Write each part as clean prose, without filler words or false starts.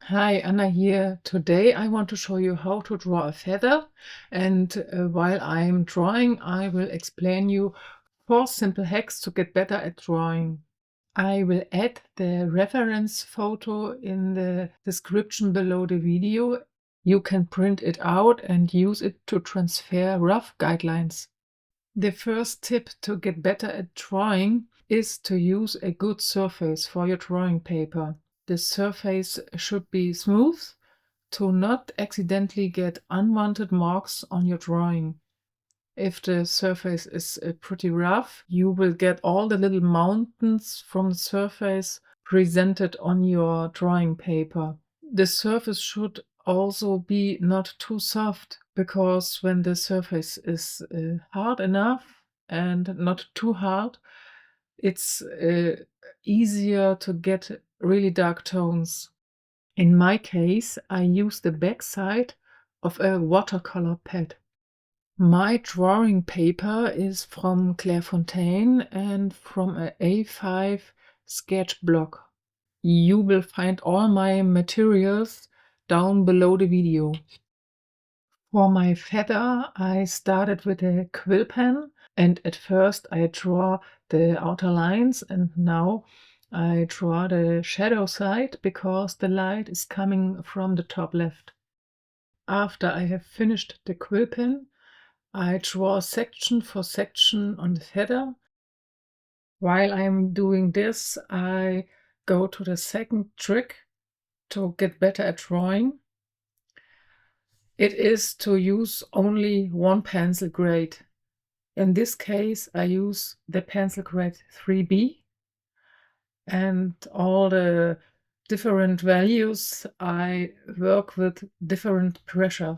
Hi, Anna here. Today I want to show you how to draw a feather, and while I'm drawing I will explain you 4 simple hacks to get better at drawing. I will add the reference photo in the description below the video. You can print it out and use it to transfer rough guidelines. The first tip to get better at drawing is to use a good surface for your drawing paper. The surface should be smooth to not accidentally get unwanted marks on your drawing. If the surface is pretty rough, you will get all the little mountains from the surface presented on your drawing paper. The surface should also be not too soft, because when the surface is hard enough and not too hard, it's easier to get really dark tones. In my case, I use the backside of a watercolor pad. My drawing paper is from Clairefontaine and from a A5 sketch block. You will find all my materials down below the video. For my feather, I started with a quill pen, and at first I draw the outer lines, and now I draw the shadow side because the light is coming from the top left. After I have finished the quill pen, I draw section for section on the feather. While I'm doing this, I go to the second trick to get better at drawing. It is to use only one pencil grade. In this case, I use the pencil grade 3B, and all the different values I work with different pressure.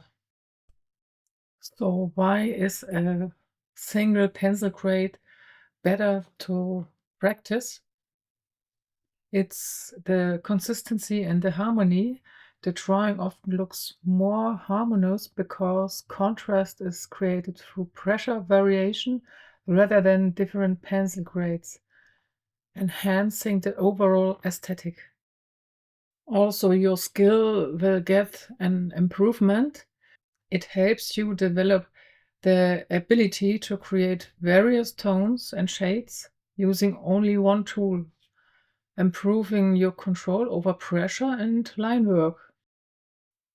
So why is a single pencil grade better to practice? It's the consistency and the harmony. The drawing often looks more harmonious because contrast is created through pressure variation rather than different pencil grades, enhancing the overall aesthetic. Also, your skill will get an improvement. It helps you develop the ability to create various tones and shades using only one tool, improving your control over pressure and line work.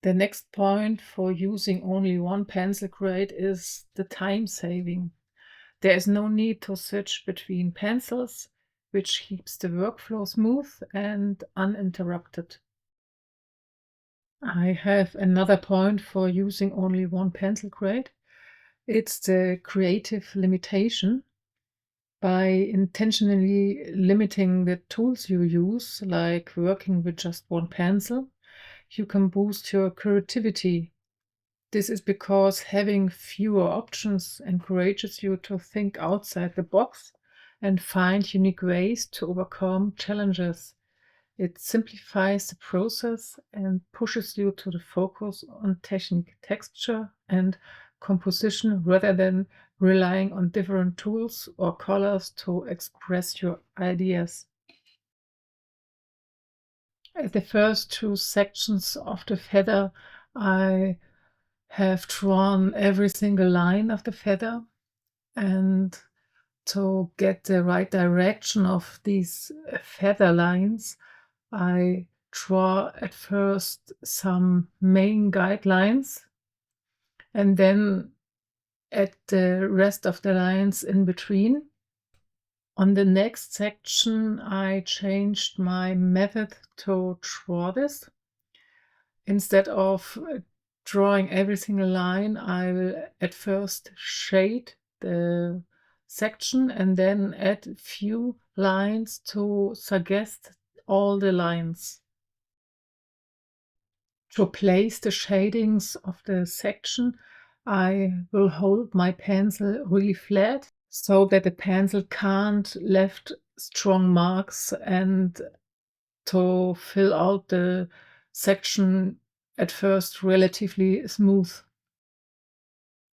The next point for using only one pencil grade is the time saving. There is no need to switch between pencils, which keeps the workflow smooth and uninterrupted. I have another point for using only one pencil grade. It's the creative limitation. By intentionally limiting the tools you use, like working with just one pencil, you can boost your creativity. This is because having fewer options encourages you to think outside the box and find unique ways to overcome challenges. It simplifies the process and pushes you to the focus on technique, texture, and composition rather than relying on different tools or colors to express your ideas. At the first two sections of the feather, I have drawn every single line of the feather, and to get the right direction of these feather lines, I draw at first some main guidelines and then add the rest of the lines in between. On the next section, I changed my method to draw this. Instead of drawing every single line, I will at first shade the section and then add a few lines to suggest all the lines. To place the shadings of the section, I will hold my pencil really flat so that the pencil can't left strong marks, and to fill out the section at first relatively smooth.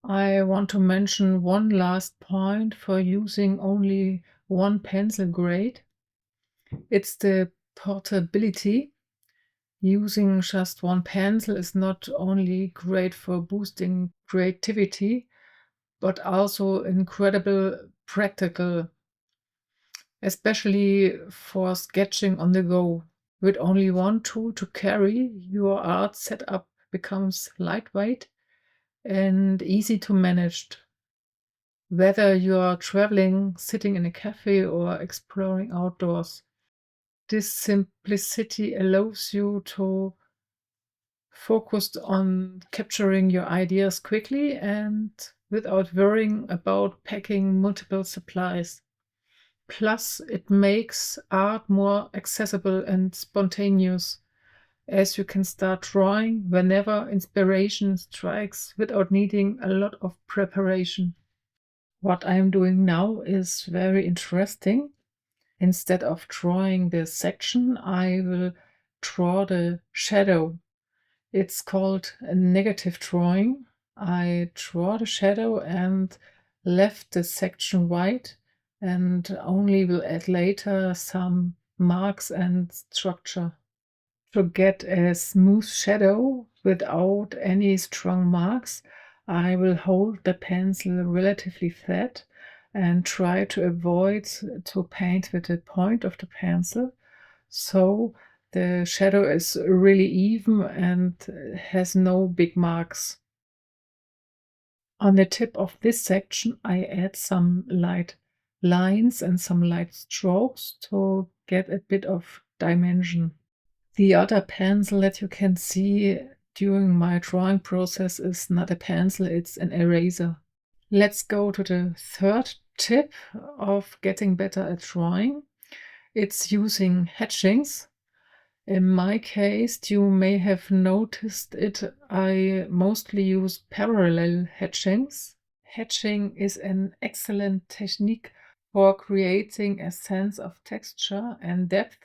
I want to mention one last point for using only one pencil grade. It's the portability. Using just one pencil is not only great for boosting creativity, but also incredible practical, especially for sketching on the go. With only one tool to carry, your art setup becomes lightweight and easy to manage. Whether you're traveling, sitting in a cafe, or exploring outdoors, this simplicity allows you to focus on capturing your ideas quickly and without worrying about packing multiple supplies. Plus, it makes art more accessible and spontaneous, as you can start drawing whenever inspiration strikes without needing a lot of preparation. What I'm doing now is very interesting. Instead of drawing the section, I will draw the shadow. It's called a negative drawing. I draw the shadow and left the section white and only will add later some marks and structure. To get a smooth shadow without any strong marks, I will hold the pencil relatively flat and try to avoid to paint with the point of the pencil, so the shadow is really even and has no big marks. On the tip of this section, I add some light lines and some light strokes to get a bit of dimension. The other pencil that you can see during my drawing process is not a pencil, it's an eraser. Let's go to the third tip of getting better at drawing. It's using hatchings. In my case, you may have noticed it, I mostly use parallel hatchings. Hatching is an excellent technique for creating a sense of texture and depth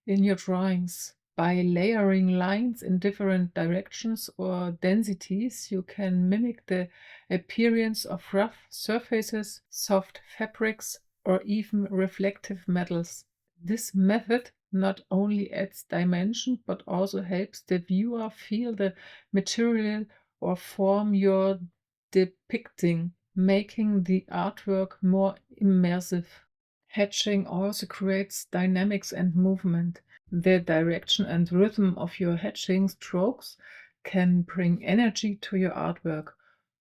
in your drawings. By layering lines in different directions or densities, you can mimic the appearance of rough surfaces, soft fabrics, or even reflective metals. This method not only adds dimension but also helps the viewer feel the material or form you're depicting, making the artwork more immersive. Hatching also creates dynamics and movement. The direction and rhythm of your hatching strokes can bring energy to your artwork.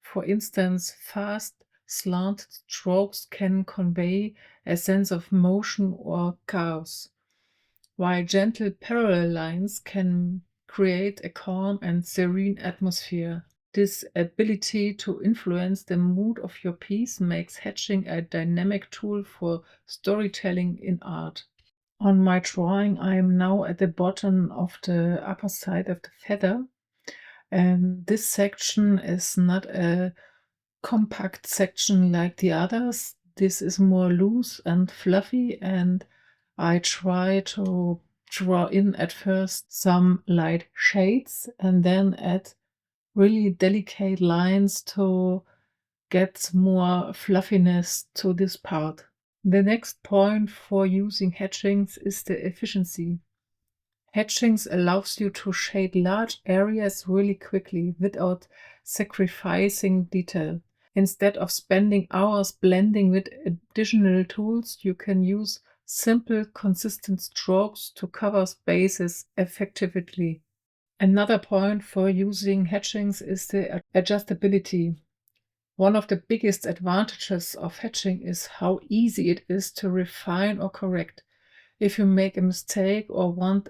For instance, fast, slanted strokes can convey a sense of motion or chaos, while gentle parallel lines can create a calm and serene atmosphere. This ability to influence the mood of your piece makes hatching a dynamic tool for storytelling in art. On my drawing, I am now at the bottom of the upper side of the feather, and this section is not a compact section like the others. This is more loose and fluffy, and I try to draw in at first some light shades and then add really delicate lines to get more fluffiness to this part. The next point for using hatchings is the efficiency. Hatchings allows you to shade large areas really quickly without sacrificing detail. Instead of spending hours blending with additional tools, you can use simple, consistent strokes to cover spaces effectively. Another point for using hatchings is the adjustability. One of the biggest advantages of hatching is how easy it is to refine or correct. If you make a mistake or want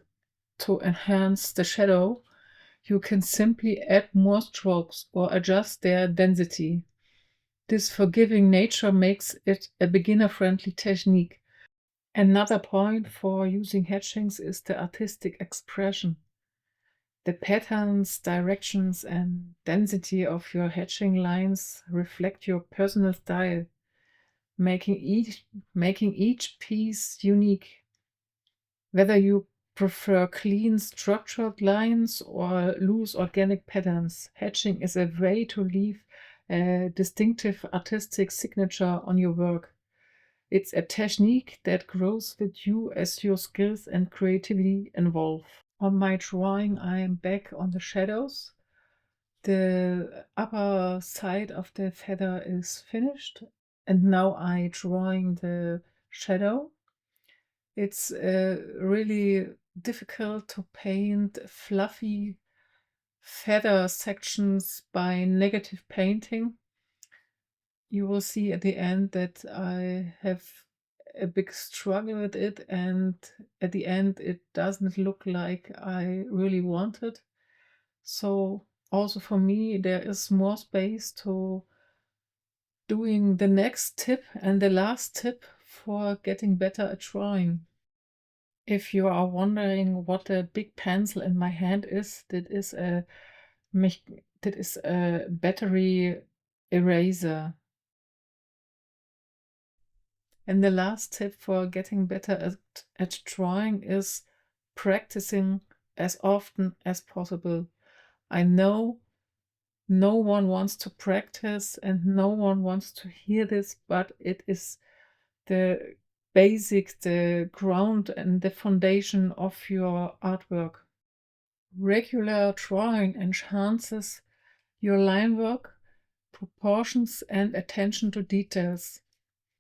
to enhance the shadow, you can simply add more strokes or adjust their density. This forgiving nature makes it a beginner-friendly technique. Another point for using hatchings is the artistic expression. The patterns, directions, and density of your hatching lines reflect your personal style, making each piece unique. Whether you prefer clean, structured lines or loose organic patterns, hatching is a way to leave a distinctive artistic signature on your work. It's a technique that grows with you as your skills and creativity evolve. On my drawing, I am back on the shadows. The upper side of the feather is finished, and now I'm drawing the shadow. It's really difficult to paint fluffy feather sections by negative painting. You will see at the end that I have a big struggle with it, and at the end it doesn't look like I really wanted. So also for me there is more space to doing the next tip and the last tip for getting better at drawing. If you are wondering what a big pencil in my hand is, that is a battery eraser. And the last tip for getting better at drawing is practicing as often as possible. I know no one wants to practice and no one wants to hear this, but it is the basic, the ground and the foundation of your artwork. Regular drawing enhances your line work, proportions, and attention to details.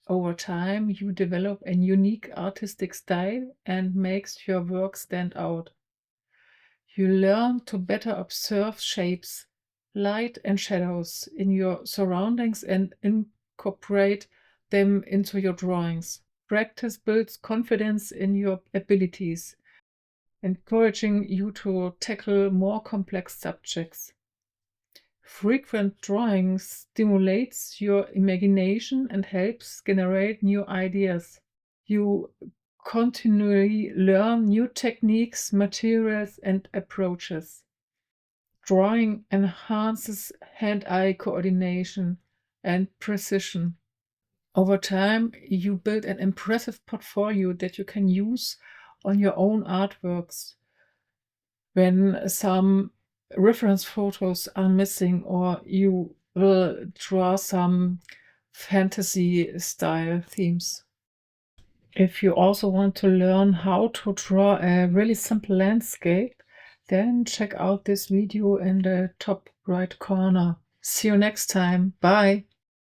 Over time, you develop a unique artistic style and makes your work stand out. You learn to better observe shapes, light and shadows in your surroundings and incorporate them into your drawings. Practice builds confidence in your abilities, encouraging you to tackle more complex subjects. Frequent drawing stimulates your imagination and helps generate new ideas. You continually learn new techniques, materials, and approaches. Drawing enhances hand-eye coordination and precision. Over time, you build an impressive portfolio that you can use on your own artworks when some reference photos are missing or you will draw some fantasy style themes. If you also want to learn how to draw a really simple landscape, then check out this video in the top right corner. See you next time. Bye.